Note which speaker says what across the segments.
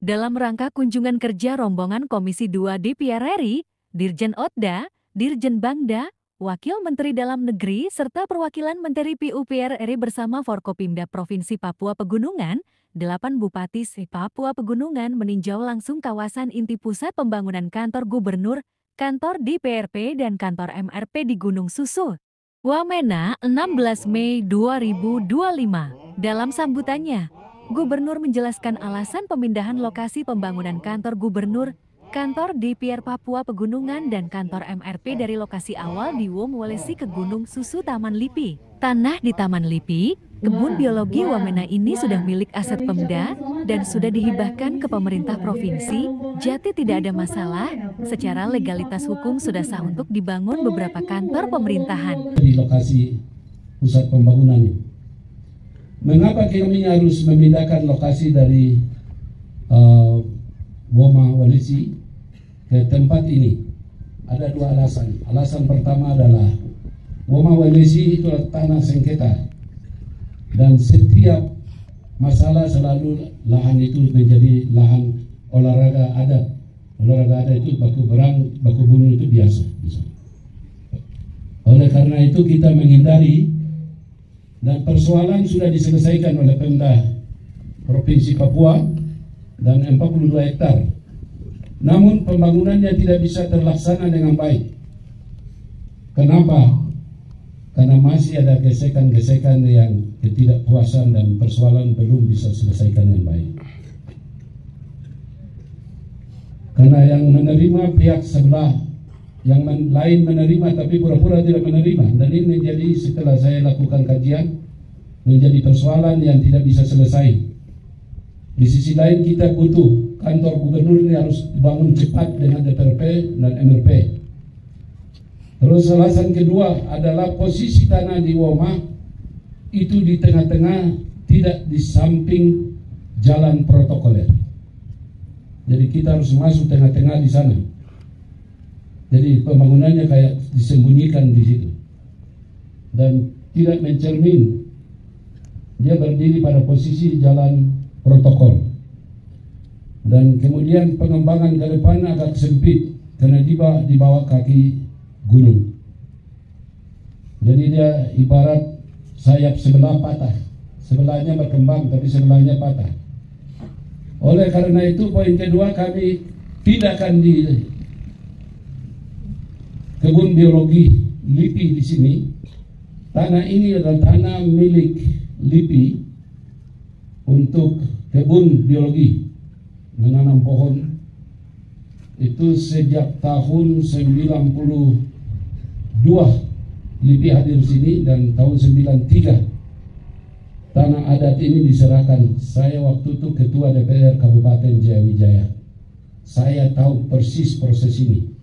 Speaker 1: Dalam rangka kunjungan kerja rombongan Komisi 2 DPR RI, Dirjen Otda, Dirjen Bangda, Wakil Menteri Dalam Negeri, serta perwakilan Menteri PUPR RI bersama Forkopimda Provinsi Papua Pegunungan, 8 Bupati Papua Pegunungan meninjau langsung kawasan inti pusat pembangunan kantor gubernur, kantor DPRP dan kantor MRP di Gunung Susul, Wamena, 16 Mei 2025. Dalam sambutannya, Gubernur menjelaskan alasan pemindahan lokasi pembangunan kantor gubernur, kantor DPR Papua Pegunungan dan kantor MRP dari lokasi awal di Wom Walesi ke Gunung Susu Taman Lipi. Tanah di Taman Lipi, kebun biologi Wamena ini sudah milik aset Pemda dan sudah dihibahkan ke pemerintah provinsi, jadi tidak ada masalah, secara legalitas hukum sudah sah untuk dibangun beberapa kantor pemerintahan.
Speaker 2: Di lokasi pusat pembangunan ini. Mengapa kami harus memindahkan lokasi dari Woma Walesi ke tempat ini? Ada dua alasan. Alasan pertama adalah Woma Walesi itu tanah sengketa dan setiap masalah selalu lahan itu menjadi lahan olahraga adat. Olahraga adat itu baku berang, baku bunuh itu biasa. Oleh karena itu kita menghindari. Dan persoalan sudah diselesaikan oleh Pemda Provinsi Papua dan 42 hektar. Namun pembangunannya tidak bisa terlaksana dengan baik. Kenapa? Karena masih ada gesekan-gesekan yang ketidakpuasan dan persoalan belum bisa selesaikan dengan baik. Karena yang menerima pihak sebelah, yang lain menerima tapi pura-pura tidak menerima, dan ini menjadi setelah saya lakukan kajian menjadi persoalan yang tidak bisa selesai. Di sisi lain kita butuh kantor gubernur ini harus dibangun cepat dengan DPRP dan MRP. Terus alasan kedua adalah posisi tanah di Woma itu di tengah-tengah, tidak di samping jalan protokoler. Jadi kita harus masuk tengah-tengah di sana. Jadi pembangunannya kayak disembunyikan di situ dan tidak mencermin. Dia berdiri pada posisi jalan protokol dan kemudian pengembangan ke depan agak sempit karena di bawah kaki gunung. Jadi dia ibarat sayap sebelah patah, sebelahnya berkembang tapi sebelahnya patah. Oleh karena itu poin kedua, kami pindahkan di kebun biologi Lipi di sini. Tanah ini adalah tanah milik Lipi untuk kebun biologi, menanam pohon. Itu sejak tahun 92 Lipi hadir di sini dan tahun 93 tanah adat ini diserahkan. Saya waktu itu ketua DPR Kabupaten Jayawijaya. Saya tahu persis proses ini.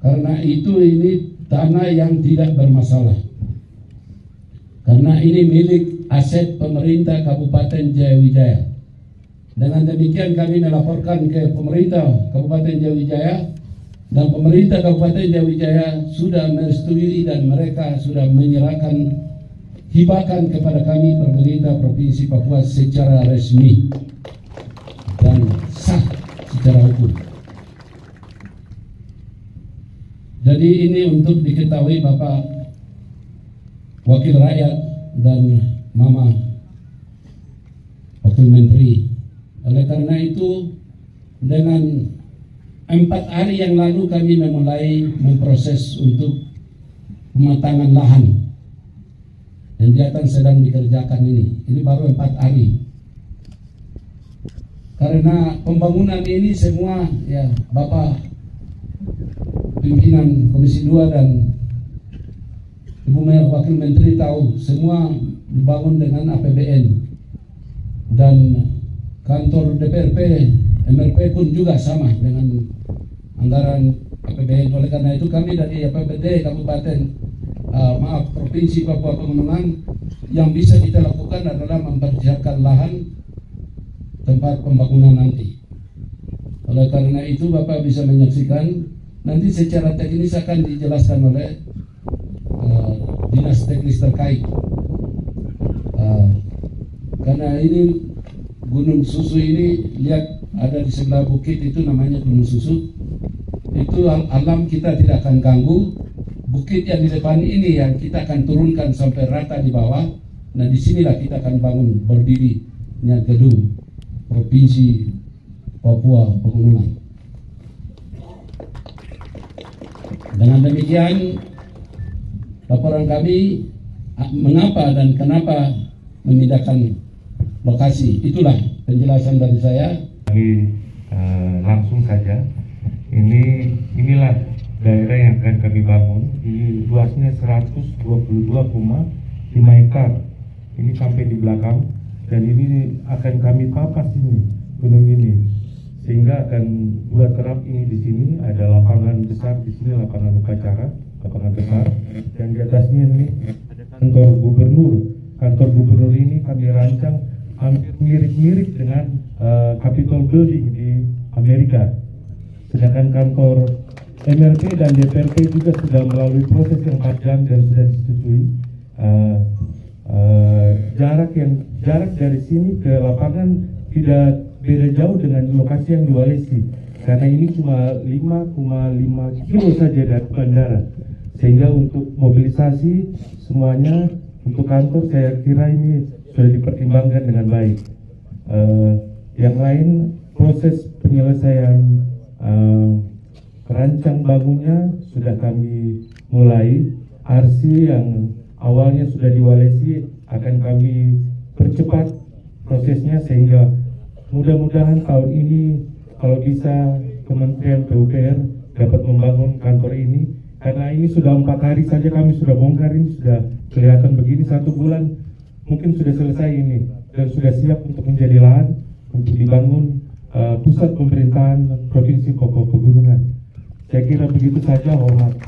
Speaker 2: Karena itu ini tanah yang tidak bermasalah. Karena ini milik aset pemerintah Kabupaten Jayawijaya. Dengan demikian kami melaporkan ke pemerintah Kabupaten Jayawijaya dan pemerintah Kabupaten Jayawijaya sudah merestui dan mereka sudah menyerahkan, hibahkan kepada kami pemerintah Provinsi Papua secara resmi dan sah secara hukum. Jadi ini untuk diketahui Bapak Wakil Rakyat dan Mama Wakil Menteri. Oleh karena itu dengan 4 hari yang lalu kami memulai memproses untuk pematangan lahan. Dan kegiatan sedang dikerjakan ini. Ini baru 4 hari. Karena pembangunan ini semua ya Bapak pimpinan Komisi 2 dan Ibu Wakil Menteri tahu semua dibangun dengan APBN dan kantor DPRP, MRP pun juga sama dengan anggaran APBN. Oleh karena itu kami dari APBD Kabupaten Provinsi Papua Pegunungan yang bisa kita lakukan adalah mempersiapkan lahan tempat pembangunan nanti. Oleh karena itu Bapak bisa menyaksikan nanti secara teknis akan dijelaskan oleh dinas teknis terkait. Karena ini Gunung Susu ini, lihat ada di sebelah bukit itu namanya Gunung Susu. Itu alam kita tidak akan ganggu. Bukit yang di depan ini yang kita akan turunkan sampai rata di bawah. Nah, disinilah kita akan bangun berdirinya gedung Provinsi Papua Pegunungan. Dengan demikian, laporan kami mengapa dan kenapa memindahkan lokasi, itulah penjelasan dari saya.
Speaker 3: Langsung saja, inilah daerah yang akan kami bangun. Ini luasnya 122,5 hektar. Ini sampai di belakang, dan ini akan kami papas ini gunung ini, sehingga akan buat terap ini di sini ada lapangan besar di sini, lapangan upacara, lapangan besar, dan di atasnya ini ada kantor gubernur. Kantor gubernur ini kami rancang hampir mirip-mirip dengan Capitol Building di Amerika. Sedangkan kantor MRT dan DPRP juga sudah melalui proses yang panjang dan sudah disetujui. Jarak dari sini ke lapangan tidak beda jauh dengan lokasi yang di Walesi, karena ini cuma 5,5 kilo saja dari bandara, sehingga untuk mobilisasi semuanya untuk kantor saya kira ini sudah dipertimbangkan dengan baik. Yang lain, proses penyelesaian kerancang bangunnya sudah kami mulai. RC yang awalnya sudah di Walesi akan kami percepat prosesnya, sehingga mudah-mudahan tahun ini kalau bisa Kementerian PUPR dapat membangun kantor ini, karena ini sudah 4 hari saja kami sudah bongkar, ini sudah kelihatan begini. 1 bulan mungkin sudah selesai ini dan sudah siap untuk menjadi lahan untuk dibangun pusat pemerintahan Provinsi Papua Pegunungan. Saya kira begitu saja. Hormat.